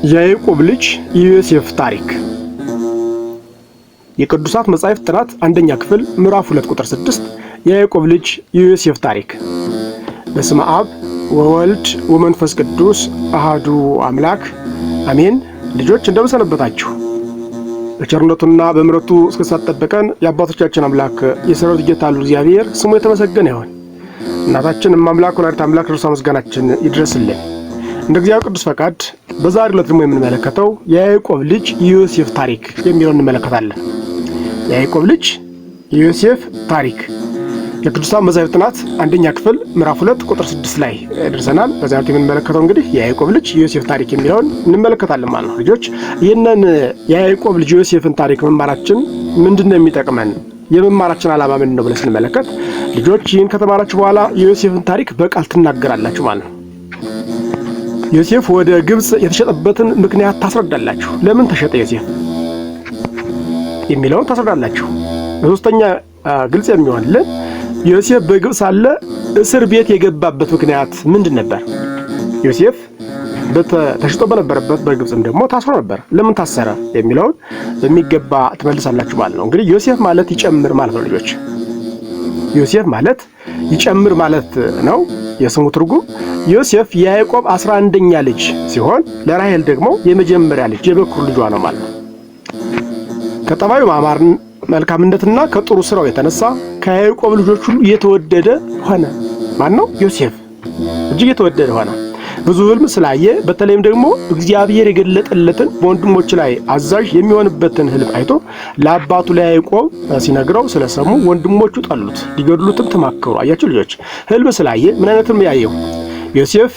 የያዕቆብ ልጅ የዮሴፍ ታሪክ የቅዱሳት መጻሕፍት ጥናት አንደኛ ክፍል ምዕራፍ 2 ቁጥር 6 የያዕቆብ ልጅ የዮሴፍ ታሪክ። በስመ አብ ወወልድ ወመንፈስ ቅዱስ አሃዱ አምላክ አሜን። ልጆች እንደምሰነበታችሁ። በቸርነቱና በምሕረቱ እስከሳጠበቀን የአባቶቻችን አምላክ የሰራዊት ጌታ እግዚአብሔር ስሙ የተመሰገነ ይሁን። እናታችን አምላክ ወላዲተ አምላክ እርሷ ምስጋናችን ይድረስልን። እንደ እግዚአብሔር ቅዱስ ፈቃድ በዛሬው ዕለት ደግሞ የምንመለከተው የያዕቆብ ልጅ የዮሴፍ ታሪክ የሚለውን እንመለከታለን። የያዕቆብ ልጅ የዮሴፍ ታሪክ የቅዱሳት መጻሕፍት ጥናት አንደኛ ክፍል ምዕራፍ 2 ቁጥር 6 ላይ ደርሰናል። በዛሬው ዕለት የምንመለከተው እንግዲህ የያዕቆብ ልጅ የዮሴፍ ታሪክ የሚለውን እንመለከታለን ማለት ነው። ልጆች ይህንን የያዕቆብ ልጅ የዮሴፍን ታሪክ መማራችን ምንድነው የሚጠቅመን? የመማራችን ዓላማ ምንድን ነው ብለን ስንመለከት ልጆች ይህን ከተማራችሁ በኋላ የዮሴፍን ታሪክ በቃል ትናገራላችሁ ማለት ነው። ዮሴፍ ወደ ግብጽ የተሸጠበትን ምክንያት ታስረዳላችሁ። ለምን ተሸጠ ዮሴፍ የሚለውን ታስረዳላችሁ። በሶስተኛ ግልጽ የሚሆንልን ዮሴፍ በግብጽ ሳለ እስር ቤት የገባበት ምክንያት ምንድን ነበር? ዮሴፍ ተሽጦ በነበረበት በግብጽም ደግሞ ታስሮ ነበር። ለምን ታሰረ የሚለውን በሚገባ ትመልሳላችሁ ማለት ነው። እንግዲህ ዮሴፍ ማለት ይጨምር ማለት ነው። ልጆች ዮሴፍ ማለት ይጨምር ማለት ነው የስሙ ትርጉም። ዮሴፍ የያዕቆብ 11ኛ ልጅ ሲሆን ለራሔል ደግሞ የመጀመሪያ ልጅ የበኩር ልጇ ነው ማለት ነው። ከጠባዩ ማማር መልካምነትና ከጥሩ ስራው የተነሳ ከያዕቆብ ልጆች ሁሉ የተወደደ ሆነ። ማን ነው? ዮሴፍ እጅግ የተወደደ ሆነ። ብዙ ህልም ስላየ በተለይም ደግሞ እግዚአብሔር የገለጠለትን በወንድሞች ላይ አዛዥ የሚሆንበትን ህልም አይቶ ለአባቱ ለያዕቆብ ሲነግረው ስለሰሙ ወንድሞቹ ጠሉት፣ ሊገድሉትም ተማከሩ። አያችሁ ልጆች፣ ህልም ስላየ ምን አይነት ህልም ያየው? ዮሴፍ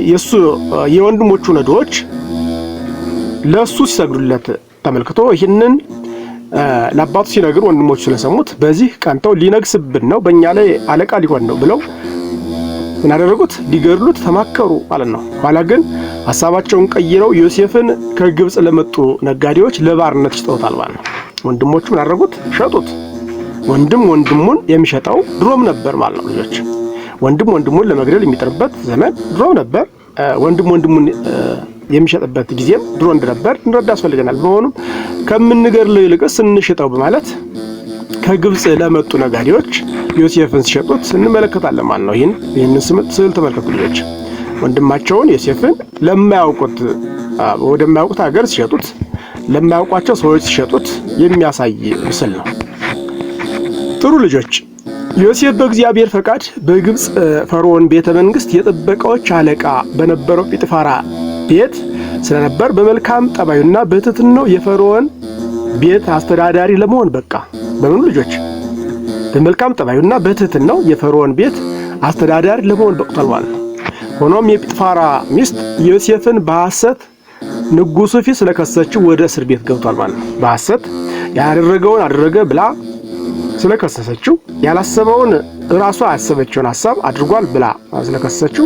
የሱ የወንድሞቹ ነዶች ለሱ ሲሰግዱለት ተመልክቶ ይህንን ለአባቱ ሲነግር ወንድሞቹ ስለሰሙት በዚህ ቀንተው ሊነግስብን ነው፣ በእኛ ላይ አለቃ ሊሆን ነው ብለው ምን አደረጉት? ሊገድሉት ተማከሩ ማለት ነው። ኋላ ግን ሐሳባቸውን ቀይረው ዮሴፍን ከግብጽ ለመጡ ነጋዴዎች ለባርነት ሽጠውታል ማለት ነው። ወንድሞቹ ምን አደረጉት? ሸጡት። ወንድም ወንድሙን የሚሸጠው ድሮም ነበር ማለት ነው። ልጆች ወንድም ወንድሙን ለመግደል የሚጥርበት ዘመን ድሮም ነበር። ወንድም ወንድሙን የሚሸጥበት ጊዜም ድሮ እንደነበር እንረዳ ያስፈልገናል። በመሆኑም ከምንገድለው ይልቅስ እንሽጠው በማለት ከግብጽ ለመጡ ነጋዴዎች ዮሴፍን ሲሸጡት እንመለከታለን ማለት ነው። ይህንን ስዕል ተመልከቱ ልጆች። ወንድማቸውን ዮሴፍን ወደማያውቁት ሀገር ሲሸጡት፣ ለማያውቋቸው ሰዎች ሲሸጡት የሚያሳይ ምስል ነው። ጥሩ ልጆች፣ ዮሴፍ በእግዚአብሔር ፈቃድ በግብጽ ፈርዖን ቤተ መንግስት የጥበቃዎች አለቃ በነበረው ጲጥፋራ ቤት ስለነበር በመልካም ጠባዩና በትህትናው የፈርዖን ቤት አስተዳዳሪ ለመሆን በቃ። በምን ልጆች? በመልካም ጠባዩና በትህትናው የፈርዖን ቤት አስተዳዳሪ ለመሆን በቅቷል ማለት ነው። ሆኖም የጲጥፋራ ሚስት ዮሴፍን በሐሰት ንጉሱ ፊት ስለከሰሰችው ወደ እስር ቤት ገብቷል ማለት ነው። በሐሰት ያደረገውን አደረገ ብላ ስለከሰሰችው፣ ያላሰበውን ራሷ ያሰበችውን ሐሳብ አድርጓል ብላ ስለከሰሰችው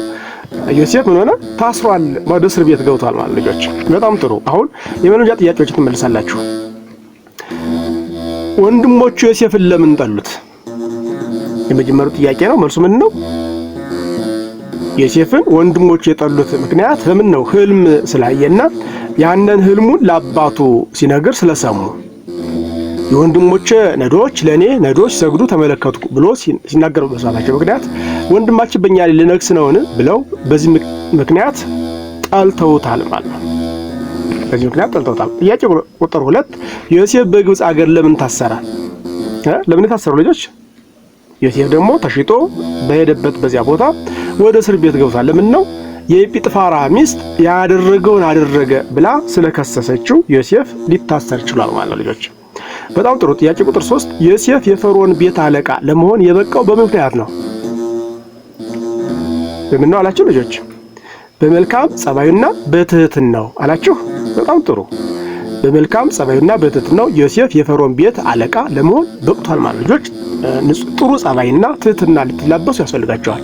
ዮሴፍ ምን ሆነ? ታስሯል፣ ወደ እስር ቤት ገብቷል ማለት ልጆች። በጣም ጥሩ። አሁን የመረጃ ጥያቄዎች ትመልሳላችሁ። ወንድሞቹ ዮሴፍን ለምን ጠሉት? የመጀመሪያው ጥያቄ ነው። መልሱ ምን ነው? ዮሴፍን ወንድሞቹ የጠሉት ምክንያት ለምን ነው? ህልም ስላየና ያንን ህልሙን ለአባቱ ሲነግር ስለሰሙ። የወንድሞቼ ነዶች ለኔ ነዶች ሰግዱ ተመለከቱ ብሎ ሲናገር በሰማቸው ምክንያት ወንድማችን በእኛ ላይ ሊነግስ ነውን ብለው በዚህ ምክንያት ጠልተውታል ማለት ነው። በዚህ ምክንያት ጠልተውታል። ጥያቄ ቁጥር 2 ዮሴፍ በግብጽ ሀገር ለምን ታሰረ? ለምን ታሰሩ ልጆች? ዮሴፍ ደግሞ ተሽጦ በሄደበት በዚያ ቦታ ወደ እስር ቤት ገብቷል። ለምን ነው? የጲጥፋራ ሚስት ያደረገውን አደረገ ብላ ስለከሰሰችው ዮሴፍ ሊታሰር ችሏል ማለት ነው ልጆች። በጣም ጥሩ። ጥያቄ ቁጥር 3 ዮሴፍ የፈርዖን ቤት አለቃ ለመሆን የበቃው በምክንያት ነው። በምን ነው አላችሁ ልጆች? በመልካም ጸባዩና በትህትናው አላችሁ። በጣም ጥሩ። በመልካም ጸባዩና በትህትናው ዮሴፍ የፈርዖን ቤት አለቃ ለመሆን በቅቷል ማለት ልጆች። ጥሩ ጸባይና ትህትና ልትላበሱ ያስፈልጋቸዋል።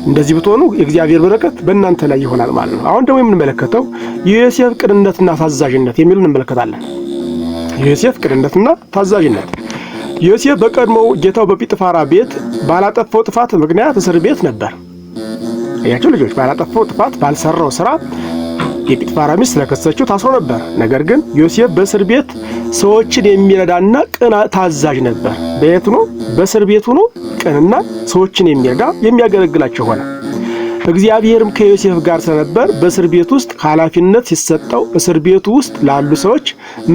እንደዚህ ብትሆኑ የእግዚአብሔር በረከት በእናንተ ላይ ይሆናል ማለት ነው። አሁን ደግሞ የምንመለከተው የዮሴፍ ቅንነትና ታዛዥነት የሚሉን እንመለከታለን። ዮሴፍ ቅንነትና ታዛዥነት። ዮሴፍ በቀድሞው ጌታው በጲጥፋራ ቤት ባላጠፋው ጥፋት ምክንያት እስር ቤት ነበር። አያችሁ ልጆች፣ ባላጠፋው ጥፋት ባልሰራው ስራ የጲጥፋራ ሚስት ስለከሰሰችው ታስሮ ነበር። ነገር ግን ዮሴፍ በእስር ቤት ሰዎችን የሚረዳና ቅን ታዛዥ ነበር። በየት ሆኖ? በእስር ቤት ሆኖ ቅንና ሰዎችን የሚረዳ የሚያገለግላቸው ሆነ። እግዚአብሔርም ከዮሴፍ ጋር ስለነበር በእስር ቤት ውስጥ ኃላፊነት ሲሰጠው እስር ቤቱ ውስጥ ላሉ ሰዎች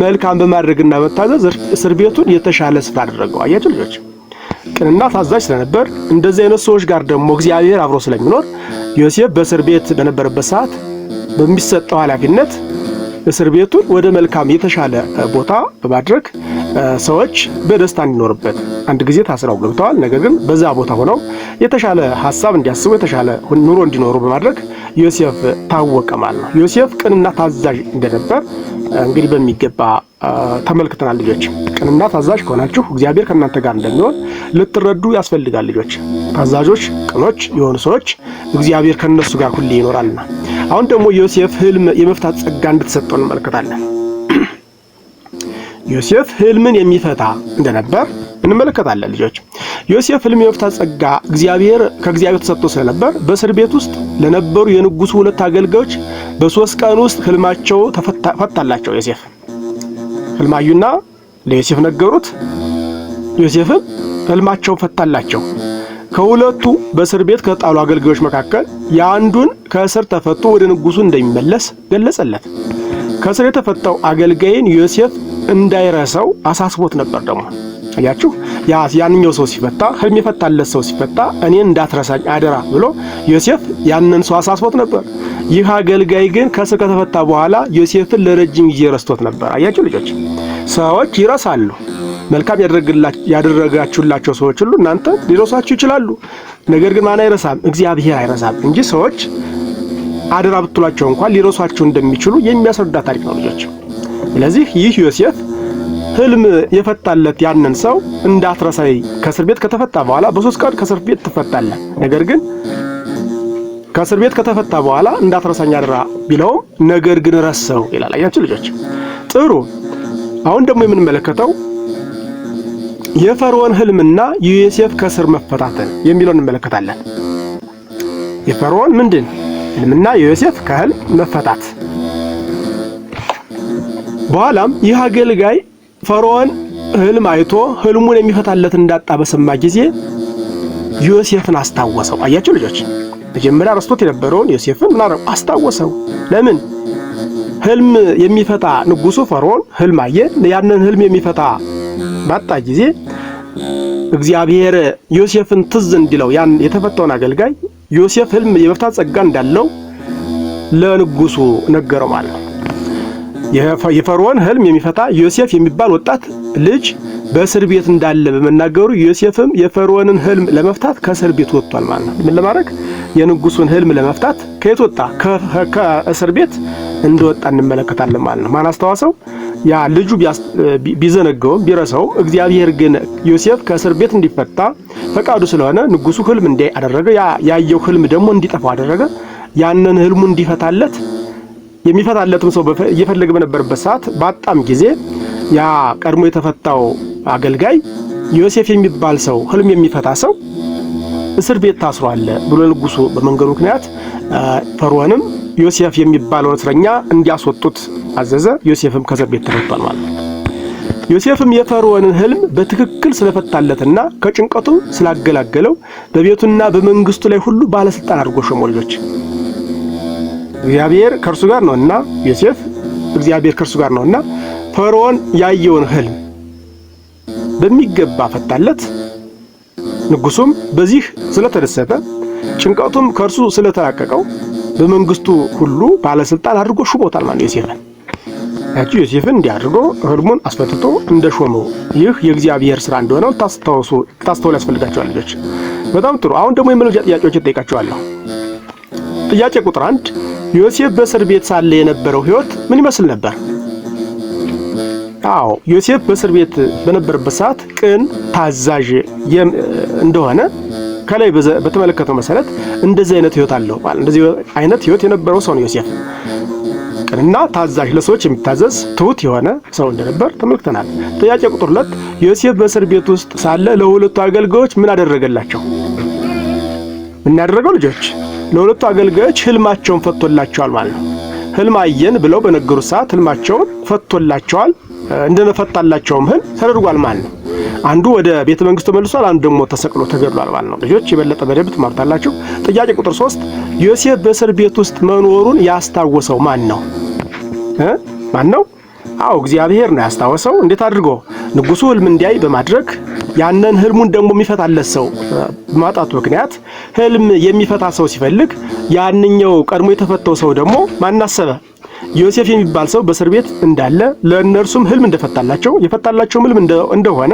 መልካም በማድረግና መታዘዝ እስር ቤቱን የተሻለ ስፍራ አደረገው። አያችሁ ልጆች፣ ቅንና ታዛዥ ስለነበር እንደዚህ አይነት ሰዎች ጋር ደግሞ እግዚአብሔር አብሮ ስለሚኖር ዮሴፍ በእስር ቤት በነበረበት ሰዓት በሚሰጠው ኃላፊነት እስር ቤቱን ወደ መልካም የተሻለ ቦታ በማድረግ ሰዎች በደስታ እንዲኖርበት፣ አንድ ጊዜ ታስረው ገብተዋል። ነገር ግን በዛ ቦታ ሆነው የተሻለ ሐሳብ እንዲያስቡ የተሻለ ኑሮ እንዲኖሩ በማድረግ ዮሴፍ ታወቀ ማለት ነው። ዮሴፍ ቅንና ታዛዥ እንደነበር እንግዲህ በሚገባ ተመልክተናል። ልጆች ቅንና ታዛዥ ከሆናችሁ እግዚአብሔር ከእናንተ ጋር እንደሚሆን ልትረዱ ያስፈልጋል። ልጆች ታዛዦች፣ ቅኖች የሆኑ ሰዎች እግዚአብሔር ከነሱ ጋር ሁሌ ይኖራልና። አሁን ደግሞ ዮሴፍ ህልም የመፍታት ጸጋ እንደተሰጠው እንመለከታለን። ዮሴፍ ህልምን የሚፈታ እንደነበር እንመለከታለን። ልጆች ዮሴፍ ህልም የመፍታት ጸጋ ከእግዚአብሔር ተሰጥቶ ስለነበር በእስር ቤት ውስጥ ለነበሩ የንጉሱ 2 አገልጋዮች በ3 ቀን ውስጥ ህልማቸው ፈታላቸው። ዮሴፍ ህልማዩና ለዮሴፍ ነገሩት። ዮሴፍም ህልማቸው ፈታላቸው። ከሁለቱ በእስር ቤት ከጣሉ አገልጋዮች መካከል የአንዱን ከእስር ተፈቶ ወደ ንጉሱ እንደሚመለስ ገለጸለት። ከእስር የተፈታው አገልጋይን ዮሴፍ እንዳይረሳው አሳስቦት ነበር። ደግሞ አያችሁ፣ ያንኛው ሰው ሲፈታ፣ ህልም የፈታለት ሰው ሲፈታ እኔን እንዳትረሳኝ አደራ ብሎ ዮሴፍ ያንን ሰው አሳስቦት ነበር። ይህ አገልጋይ ግን ከእስር ከተፈታ በኋላ ዮሴፍን ለረጅም ጊዜ ረስቶት ነበር። አያችሁ ልጆች፣ ሰዎች ይረሳሉ። መልካም ያደረጋችሁላቸው ሰዎች ሁሉ እናንተ ሊረሷችሁ ይችላሉ። ነገር ግን ማን አይረሳም? እግዚአብሔር አይረሳም እንጂ ሰዎች አደራ ብትሏቸው እንኳን ሊረሷችሁ እንደሚችሉ የሚያስረዳ ታሪክ ነው ልጆች። ስለዚህ ይህ ዮሴፍ ህልም የፈታለት ያንን ሰው እንዳትረሳይ ከእስር ቤት ከተፈታ በኋላ በ3 ቀን ከእስር ቤት ትፈታለህ፣ ነገር ግን ከእስር ቤት ከተፈታ በኋላ እንዳትረሳኝ አደራ ቢለውም ነገር ግን ረሳው ይላል። አያችሁ ልጆች፣ ጥሩ። አሁን ደግሞ የምንመለከተው የፈርዖን ህልምና የዮሴፍ ከእስር መፈታትን የሚለውን እንመለከታለን። የፈርዖን ምንድን ህልምና የዮሴፍ ከህልም መፈታት። በኋላም ይህ አገልጋይ ፈርዖን ህልም አይቶ ህልሙን የሚፈታለት እንዳጣ በሰማ ጊዜ ዮሴፍን አስታወሰው። አያችሁ ልጆች፣ መጀመሪያ ረስቶት የነበረውን ዮሴፍን ምናረው አስታወሰው። ለምን? ህልም የሚፈታ ንጉሱ ፈርዖን ህልም አየ። ያንን ህልም የሚፈታ ባጣ ጊዜ እግዚአብሔር ዮሴፍን ትዝ እንዲለው ያን የተፈታውን አገልጋይ ዮሴፍ ህልም የመፍታት ጸጋ እንዳለው ለንጉሱ ነገረው ማለት ነው። የፈርዖን ህልም የሚፈታ ዮሴፍ የሚባል ወጣት ልጅ በእስር ቤት እንዳለ በመናገሩ ዮሴፍም የፈርዖንን ህልም ለመፍታት ከእስር ቤት ወጥቷል ማለት ነው። ምን ለማድረግ? የንጉሱን ህልም ለመፍታት ከየት ወጣ? ከእስር ቤት እንደወጣ እንመለከታለን ማለት ነው። ማን አስተዋሰው? ያ ልጁ ቢዘነገውም ቢረሳውም እግዚአብሔር ግን ዮሴፍ ከእስር ቤት እንዲፈታ ፈቃዱ ስለሆነ ንጉሱ ህልም እንዲያደረገ ያየው ህልም ደግሞ እንዲጠፋው አደረገ። ያንን ህልሙ እንዲፈታለት የሚፈታለትም ሰው እየፈለገ በነበረበት ሰዓት ባጣም ጊዜ ያ ቀድሞ የተፈታው አገልጋይ ዮሴፍ የሚባል ሰው ህልም የሚፈታ ሰው እስር ቤት ታስሯል ብሎ ንጉሱ በመንገሩ ምክንያት ፈርዖንም ዮሴፍ የሚባለውን እስረኛ እንዲያስወጡት አዘዘ። ዮሴፍም ከእስር ቤት ተፈቷል ማለት ነው። ዮሴፍም የፈርዖንን ህልም በትክክል ስለፈታለትና ከጭንቀቱ ስላገላገለው በቤቱና በመንግስቱ ላይ ሁሉ ባለስልጣን አድርጎ ሾመው። ልጆች እግዚአብሔር ከእርሱ ጋር ነውና ዮሴፍ እግዚአብሔር ከእርሱ ጋር ነውና ፈርዖን ያየውን ህልም በሚገባ ፈታለት። ንጉሱም በዚህ ስለተደሰተ ጭንቀቱም ከእርሱ ስለተላቀቀው በመንግስቱ ሁሉ ባለስልጣን አድርጎ ሹሞታል ማለት ዮሴፍን። ያቺ ዮሴፍን እንዲያድርጎ ህልሙን አስፈትቶ እንደሾመው ይህ የእግዚአብሔር ስራ እንደሆነ ታስተውሉ ያስፈልጋቸዋል ልጆች። በጣም ጥሩ። አሁን ደግሞ የመለጃ ጥያቄዎች እጠይቃቸዋለሁ። ጥያቄ ቁጥር 1 ዮሴፍ በእስር ቤት ሳለ የነበረው ህይወት ምን ይመስል ነበር? አዎ ዮሴፍ በእስር ቤት በነበረበት ሰዓት ቅን ታዛዥ እንደሆነ ከላይ በተመለከተው መሰረት እንደዚህ አይነት ህይወት አለው ማለት እንደዚህ አይነት ህይወት የነበረው ሰው ነው ዮሴፍ። ቅንና ታዛዥ ለሰዎች የሚታዘዝ ትሁት የሆነ ሰው እንደነበር ተመልክተናል። ጥያቄ ቁጥር 2 ዮሴፍ በእስር ቤት ውስጥ ሳለ ለሁለቱ አገልጋዮች ምን አደረገላቸው? ምን ያደረገው ልጆች? ለሁለቱ አገልጋዮች ህልማቸውን ፈቶላቸዋል ማለት ነው። ህልም አየን ብለው በነገሩት ሰዓት ህልማቸውን ፈቶላቸዋል። እንደነፈታላቸውም ህልም ተደርጓል ማለት ነው። አንዱ ወደ ቤተ መንግስቱ ተመልሷል፣ አንዱ ደግሞ ተሰቅሎ ተገድሏል ማለት ነው። ልጆች የበለጠ በደንብ ትማርታላችሁ። ጥያቄ ቁጥር 3 ዮሴፍ በእስር ቤት ውስጥ መኖሩን ያስታወሰው ማን ነው? ማን ነው? አዎ እግዚአብሔር ነው ያስታወሰው። እንዴት አድርጎ? ንጉሱ ህልም እንዲያይ በማድረግ ያንን ህልሙን ደግሞ የሚፈታለት ሰው በማጣቱ ምክንያት ህልም የሚፈታ ሰው ሲፈልግ ያንኛው ቀድሞ የተፈተው ሰው ደግሞ ማን አሰበ? ዮሴፍ የሚባል ሰው በእስር ቤት እንዳለ ለእነርሱም ህልም እንደፈታላቸው የፈታላቸውም ህልም እንደሆነ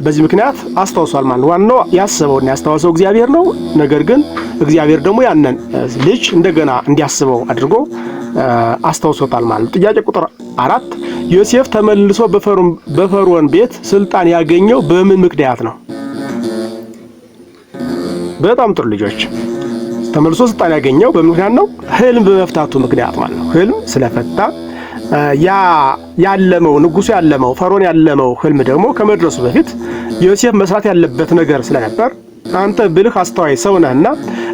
በዚህ ምክንያት አስታውሷል ማለት ነው። ዋናው ያስበውና ያስታወሰው እግዚአብሔር ነው። ነገር ግን እግዚአብሔር ደግሞ ያንን ልጅ እንደገና እንዲያስበው አድርጎ አስታውሶታል ማለት ነው። ጥያቄ ቁጥር 4 ዮሴፍ ተመልሶ በፈርዖን ቤት ስልጣን ያገኘው በምን ምክንያት ነው? በጣም ጥሩ ልጆች፣ ተመልሶ ስልጣን ያገኘው በምን ምክንያት ነው? ህልም በመፍታቱ ምክንያት ማለት ነው። ህልም ስለፈታ ያለመው ንጉሱ ያለመው ፈርዖን ያለመው ህልም ደግሞ ከመድረሱ በፊት ዮሴፍ መስራት ያለበት ነገር ስለነበር አንተ ብልህ አስተዋይ ሰው ነህና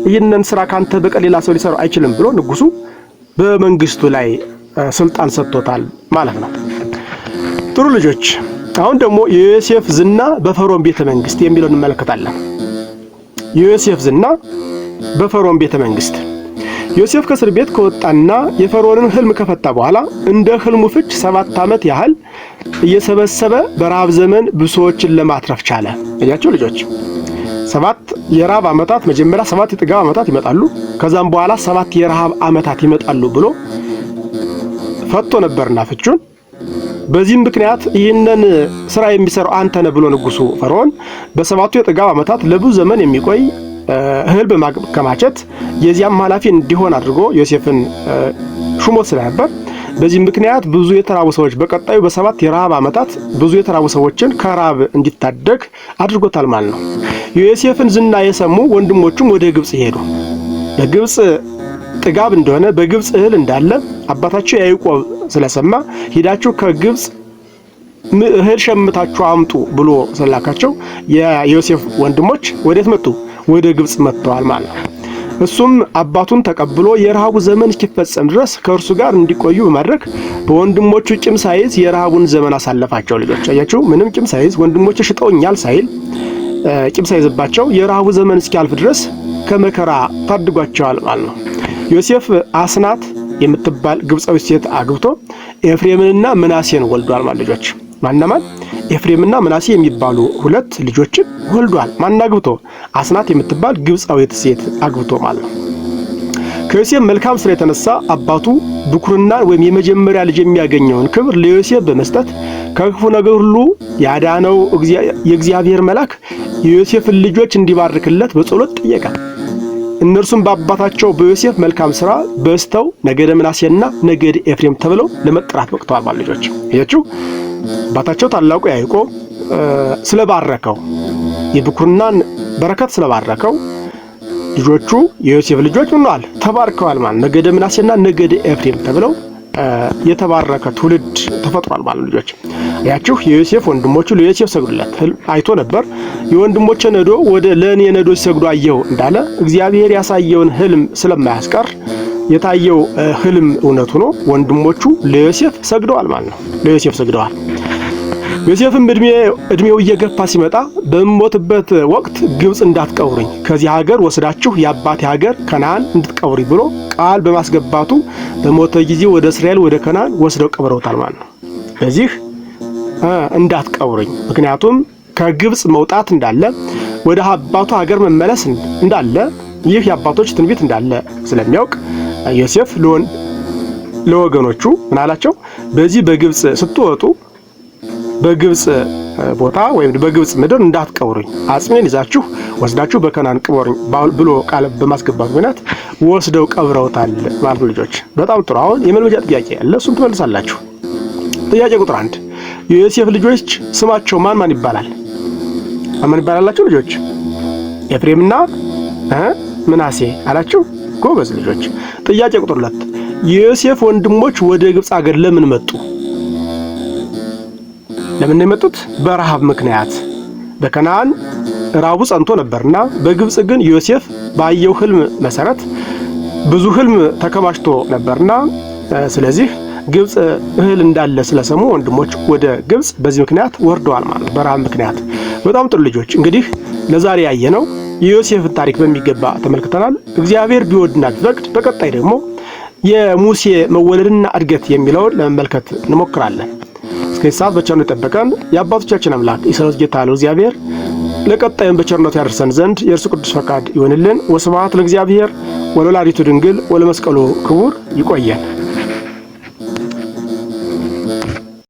ይህንን ስራ ካንተ በቀር ሌላ ሰው ሊሰራው አይችልም ብሎ ንጉሱ በመንግስቱ ላይ ስልጣን ሰጥቶታል ማለት ነው። ጥሩ ልጆች፣ አሁን ደግሞ የዮሴፍ ዝና በፈርዖን ቤተ መንግስት የሚለውን እንመለከታለን። የዮሴፍ ዝና በፈርዖን ቤተ መንግስት። ዮሴፍ ከእስር ቤት ከወጣና የፈርዖንን ህልም ከፈታ በኋላ እንደ ህልሙ ፍች 7 ዓመት ያህል እየሰበሰበ በረሃብ ዘመን ብዙ ሰዎችን ለማትረፍ ቻለ። እያቸው ልጆች 7 የረሃብ ዓመታት፣ መጀመሪያ 7 የጥጋብ ዓመታት ይመጣሉ፣ ከዛም በኋላ 7 የረሃብ ዓመታት ይመጣሉ ብሎ ፈቶ ነበርና ፍቹን። በዚህም ምክንያት ይህንን ስራ የሚሰራው አንተ ነህ ብሎ ንጉሱ ፈርዖን በ7ቱ የጥጋብ ዓመታት ለብዙ ዘመን የሚቆይ እህል በማከማቸት የዚያም ኃላፊ እንዲሆን አድርጎ ዮሴፍን ሹሞት ስለነበር በዚህ ምክንያት ብዙ የተራቡ ሰዎች በቀጣዩ በ7 የረሃብ ዓመታት ብዙ የተራቡ ሰዎችን ከራብ እንዲታደግ አድርጎታል ማለት ነው። የዮሴፍን ዝና የሰሙ ወንድሞቹም ወደ ግብጽ ሄዱ። በግብጽ ጥጋብ እንደሆነ በግብጽ እህል እንዳለ አባታቸው ያዕቆብ ስለሰማ ሄዳችሁ ከግብጽ እህል ሸምታችሁ አምጡ ብሎ ስለላካቸው የዮሴፍ ወንድሞች ወዴት መጡ? ወደ ግብጽ መጥተዋል ማለት ነው። እሱም አባቱን ተቀብሎ የረሃቡ ዘመን እስኪፈጸም ድረስ ከእርሱ ጋር እንዲቆዩ በማድረግ በወንድሞቹ ጭም ሳይዝ የረሃቡን ዘመን አሳለፋቸው። ልጆች አያችሁ፣ ምንም ጭም ሳይዝ ወንድሞቹ ሽጠውኛል ሳይል ጭም ሳይዝባቸው የረሃቡ ዘመን እስኪያልፍ ድረስ ከመከራ ታድጓቸዋል ማለት ነው። ዮሴፍ አስናት የምትባል ግብጻዊ ሴት አግብቶ ኤፍሬምንና ምናሴን ወልዷል ማለት ልጆች። ማንናማን? ኤፍሬምና ምናሴ የሚባሉ 2 ልጆችን ወልዷል። ማን አግብቶ? አስናት የምትባል ግብጻዊት ሴት አግብቶ ማለት ነው። ከዮሴፍ መልካም ስራ የተነሳ አባቱ ብኩርናን ወይም የመጀመሪያ ልጅ የሚያገኘውን ክብር ለዮሴፍ በመስጠት ከክፉ ነገር ሁሉ ያዳነው የእግዚአብሔር መልአክ የዮሴፍን ልጆች እንዲባርክለት በጸሎት ጠየቀ። እነርሱም በአባታቸው በዮሴፍ መልካም ስራ በስተው ነገደ ምናሴና ነገደ ኤፍሬም ተብለው ለመጠራት በቅተዋል ማለት ልጆች። እያችሁ አባታቸው ታላቁ ያዕቆብ ስለባረከው የብኩርናን በረከት ስለባረከው ልጆቹ የዮሴፍ ልጆች ሆነዋል፣ ተባርከዋል ማለት ነገደ ምናሴና ነገደ ኤፍሬም ተብለው የተባረከ ትውልድ ተፈጥሯል ማለት ልጆች። ያችሁ የዮሴፍ ወንድሞቹ ለዮሴፍ ሰግዱለት አይቶ ነበር። የወንድሞቼ ነዶ ወደ ለኔ ነዶ ሲሰግዱ አየሁ እንዳለ እግዚአብሔር ያሳየውን ህልም ስለማያስቀር የታየው ህልም እውነት ሆኖ ወንድሞቹ ለዮሴፍ ሰግደዋል ማለት ነው። ለዮሴፍ ሰግደዋል። ዮሴፍም እድሜው እየገፋ ሲመጣ በሞትበት ወቅት ግብጽ እንዳትቀብሩኝ ከዚህ ሀገር ወስዳችሁ የአባቴ ሀገር ከነዓን እንድትቀብሩኝ ብሎ ቃል በማስገባቱ በሞተ ጊዜ ወደ እስራኤል ወደ ከነዓን ወስደው ቀብረውታል ማለት ነው። በዚህ እንዳትቀብሩኝ ምክንያቱም ከግብጽ መውጣት እንዳለ ወደ አባቱ ሀገር መመለስ እንዳለ ይህ የአባቶች ትንቢት እንዳለ ስለሚያውቅ ዮሴፍ ለወገኖቹ ምን አላቸው? በዚህ በግብጽ ስትወጡ በግብጽ ቦታ ወይም በግብጽ ምድር እንዳትቀብሩኝ አጽሜን ይዛችሁ ወስዳችሁ በከነዓን ቅበሩኝ ብሎ ቃል በማስገባት ምክንያት ወስደው ቀብረውታል ማለት ልጆች። በጣም ጥሩ። አሁን የመልመጃ ጥያቄ አለ፣ እሱን ትመልሳላችሁ። ጥያቄ ቁጥር 1 የዮሴፍ ልጆች ስማቸው ማን ይባላል? ማን ይባላላችሁ ልጆች? ኤፍሬምና ምናሴ አላችሁ። ጎበዝ ልጆች። ጥያቄ ቁጥር 2 የዮሴፍ ወንድሞች ወደ ግብጽ ሀገር ለምን መጡ? ለምን የመጡት? በረሃብ ምክንያት። በከነዓን ራቡ ጸንቶ ነበርና በግብጽ ግን ዮሴፍ ባየው ህልም መሰረት ብዙ ህልም ተከማችቶ ነበርና ስለዚህ ግብጽ እህል እንዳለ ስለሰሙ ወንድሞች ወደ ግብጽ በዚህ ምክንያት ወርደዋል ማለት በረሃብ ምክንያት። በጣም ጥሩ ልጆች፣ እንግዲህ ለዛሬ ያየነው የዮሴፍን ታሪክ በሚገባ ተመልክተናል። እግዚአብሔር ቢወድና ቢፈቅድ በቀጣይ ደግሞ የሙሴ መወለድና እድገት የሚለውን ለመመልከት እንሞክራለን። እስከዚህ ሰዓት በቸርነቱ የጠበቀን የአባቶቻችን አምላክ የሰራዊት ጌታ ያለው እግዚአብሔር ለቀጣይም በቸርነቱ ያደርሰን ዘንድ የእርሱ ቅዱስ ፈቃድ ይሆንልን። ወስብሐት ለእግዚአብሔር ወለወላዲቱ ድንግል ወለመስቀሉ ክቡር። ይቆየን።